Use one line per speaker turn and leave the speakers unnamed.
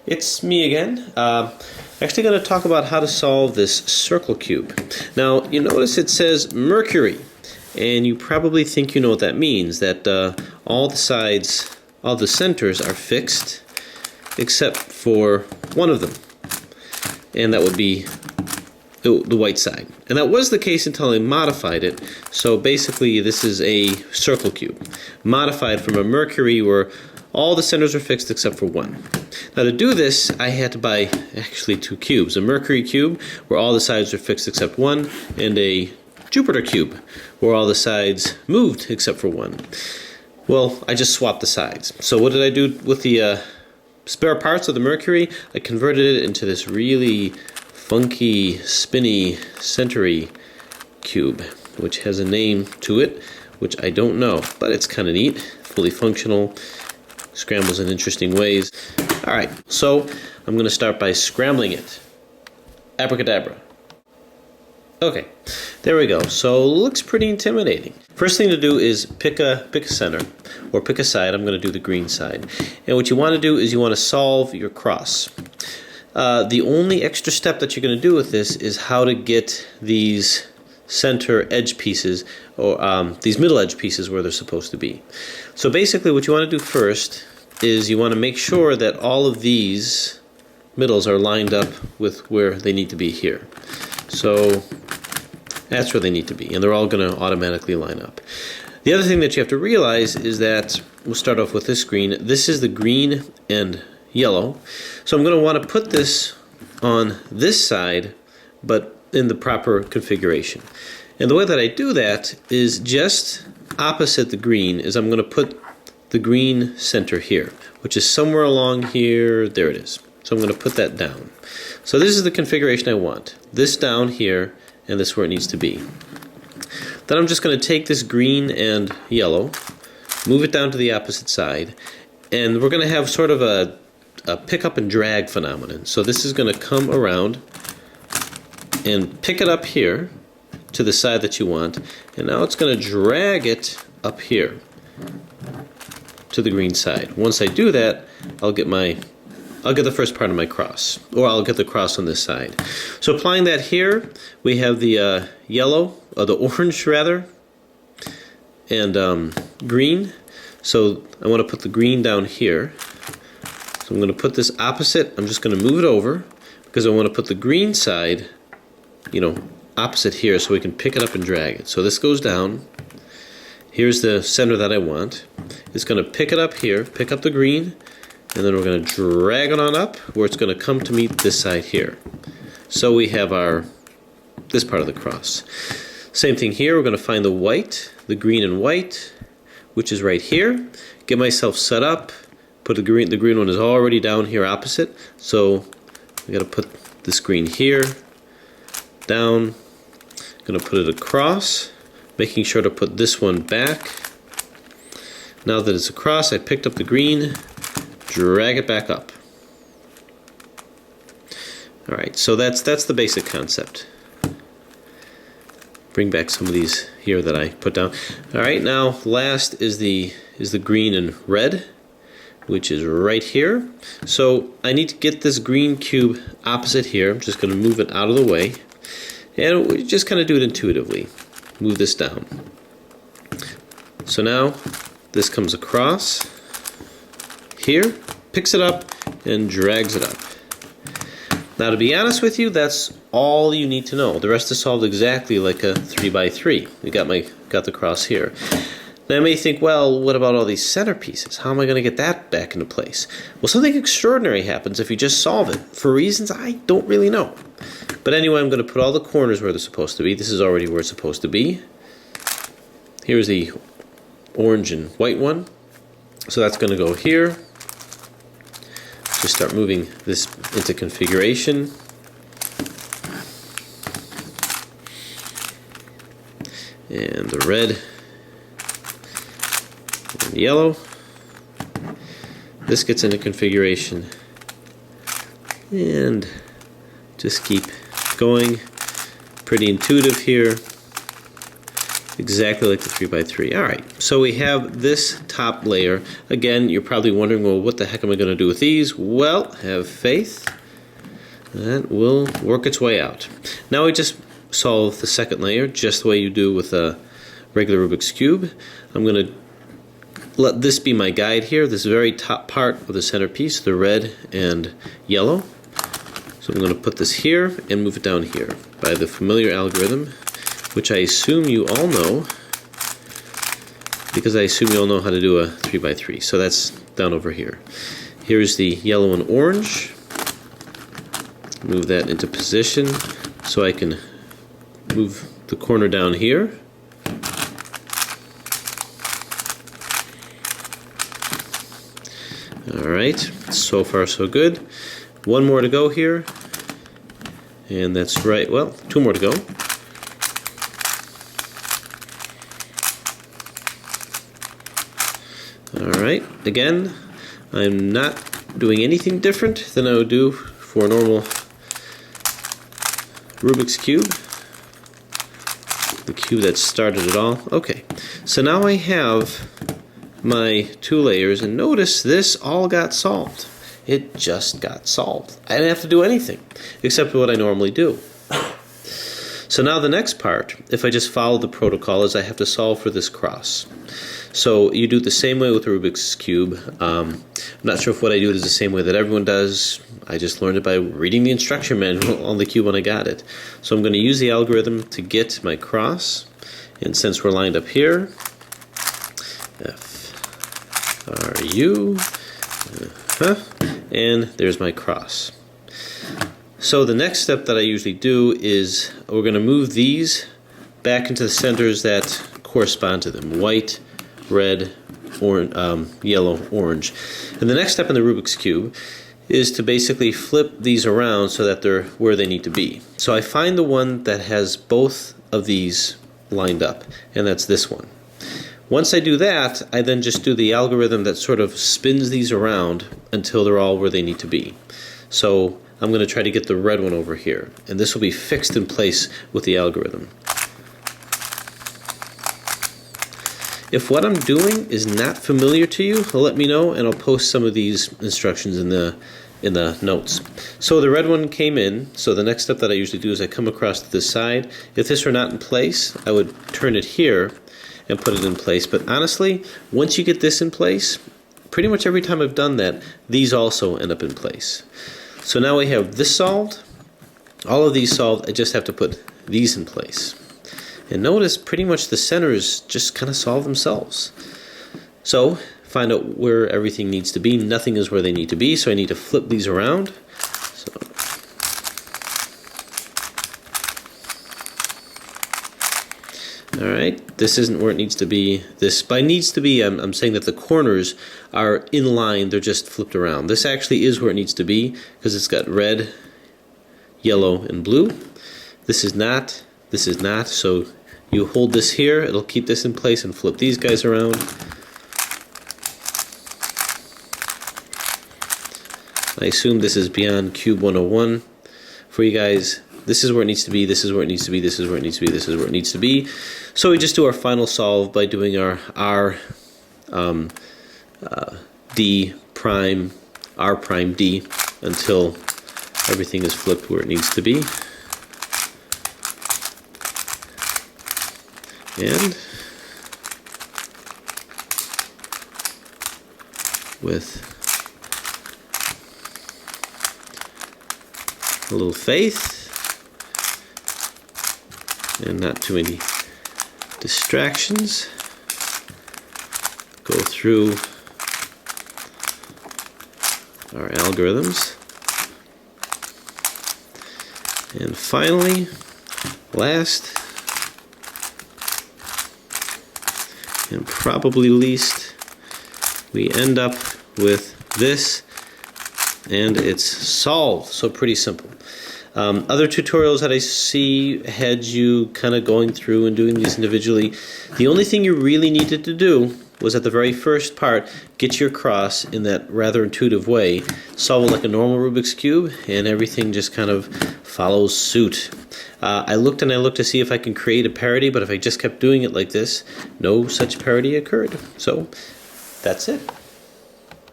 It's me again. Actually going to talk about how to solve this circle cube. Now, you notice it says mercury, and you probably think you know what that means, that all the sides, all the centers are fixed except for one of them, and that would be the white side. And that was the case until I modified it. So basically this is a circle cube, modified from a mercury where all the centers are fixed except for one. Now to do this, I had to buy actually two cubes. A mercury cube where all the sides are fixed except one, and a Jupiter cube where all the sides moved except for one. Well, I just swapped the sides. So what did I do with the spare parts of the mercury? I converted it into this really funky, spinny, centery cube, which has a name to it, which I don't know, but it's kind of neat, fully functional, scrambles in interesting ways. Alright, so I'm going to start by scrambling it. Abracadabra. Okay, there we go. So it looks pretty intimidating. First thing to do is pick a center, or pick a side. I'm going to do the green side. And what you want to do is you want to solve your cross. The only extra step that you're going to do with this is how to get these center edge pieces, or these middle edge pieces where they're supposed to be. So basically what you want to do first is you want to make sure that all of these middles are lined up with where they need to be here. So that's where they need to be, and they're all going to automatically line up. The other thing that you have to realize is that, we'll start off with this green. This is the green and yellow. So I'm going to want to put this on this side, but in the proper configuration. And the way that I do that is just opposite the green, is I'm going to put the green center here, which is somewhere along here. There it is. So I'm going to put that down. So this is the configuration I want. This down here, and this where it needs to be. Then I'm just going to take this green and yellow, move it down to the opposite side, and we're going to have sort of a pick up and drag phenomenon. So this is going to come around and pick it up here to the side that you want, and now it's going to drag it up here to the green side. Once I do that, I'll get the first part of my cross, or I'll get the cross on this side. So applying that here, we have the yellow, or the orange rather, and green. So I want to put the green down here. So I'm going to put this opposite. I'm just going to move it over because I want to put the green side, opposite here, so we can pick it up and drag it. So this goes down. Here's the center that I want. It's going to pick it up here, pick up the green, and then we're going to drag it on up where it's going to come to meet this side here. So we have this part of the cross. Same thing here. We're going to find the white, the green and white, which is right here. Get myself set up. Put the green one is already down here opposite. So I got to put this green here, down. I'm going to put it across, making sure to put this one back. Now that it's across, I picked up the green, drag it back up. Alright, so that's the basic concept. Bring back some of these here that I put down. Alright, now last is the green and red, which is right here. So I need to get this green cube opposite here. I'm just going to move it out of the way, and we just kind of do it intuitively. Move this down. So now this comes across here, picks it up, and drags it up. Now to be honest with you, that's all you need to know. The rest is solved exactly like a 3x3. We got the cross here. Now you may think, well, what about all these center pieces? How am I going to get that back into place? Well, something extraordinary happens if you just solve it, for reasons I don't really know. But anyway, I'm going to put all the corners where they're supposed to be. This is already where it's supposed to be. Here's the orange and white one. So that's going to go here. Just start moving this into configuration. And the red and yellow. This gets into configuration. And just keep going. Pretty intuitive here. exactly like the 3x3. All right, so we have this top layer. Again, you're probably wondering, well, what the heck am I going to do with these? Well, have faith. That will work its way out. Now we just solve the second layer just the way you do with a regular Rubik's Cube. I'm going to let this be my guide here, this very top part of the centerpiece, the red and yellow. So I'm going to put this here and move it down here by the familiar algorithm, which I assume you all know, because I assume you all know how to do a 3x3. So that's down over here. Here's the yellow and orange. Move that into position so I can move the corner down here. Alright, so far so good. One more to go here. And that's right, well, two more to go. Alright, again, I'm not doing anything different than I would do for a normal Rubik's Cube, the cube that started it all. Okay, so now I have my two layers, and notice this all got solved. It just got solved. I didn't have to do anything except what I normally do. So now the next part, if I just follow the protocol, is I have to solve for this cross. So you do it the same way with the Rubik's Cube. I'm not sure if what I do is the same way that everyone does. I just learned it by reading the instruction manual on the cube when I got it. So I'm going to use the algorithm to get my cross. And since we're lined up here, F, R, U, and there's my cross. So the next step that I usually do is we're going to move these back into the centers that correspond to them. White, red, yellow, orange. And the next step in the Rubik's Cube is to basically flip these around so that they're where they need to be. So I find the one that has both of these lined up, and that's this one. Once I do that, I then just do the algorithm that sort of spins these around until they're all where they need to be. So I'm going to try to get the red one over here, and this will be fixed in place with the algorithm. If what I'm doing is not familiar to you, let me know, and I'll post some of these instructions in the notes. So the red one came in, so the next step that I usually do is I come across to this side. If this were not in place, I would turn it here and put it in place. But honestly, once you get this in place, pretty much every time I've done that, these also end up in place. So now we have this solved, all of these solved. I just have to put these in place. And notice pretty much the centers just kind of solve themselves. So find out where everything needs to be. Nothing is where they need to be, so I need to flip these around. So all right, this isn't where it needs to be. This by needs to be, I'm saying that the corners are in line, they're just flipped around. This actually is where it needs to be because it's got red, yellow, and blue. This is not, so you hold this here, it'll keep this in place and flip these guys around. I assume this is beyond Cube 101 for you guys. This is where it needs to be, this is where it needs to be, this is where it needs to be, this is where it needs to be. So we just do our final solve by doing our D prime, R prime D until everything is flipped where it needs to be. And with a little faith and not too many distractions, go through our algorithms, and finally, last and probably least, we end up with this, and it's solved. So pretty simple. Other tutorials that I see had you kind of going through and doing these individually. The only thing you really needed to do was at the very first part, get your cross in that rather intuitive way, solve it like a normal Rubik's Cube, and everything just kind of follows suit. I looked and I looked to see if I can create a parody, but if I just kept doing it like this, no such parody occurred. So that's it.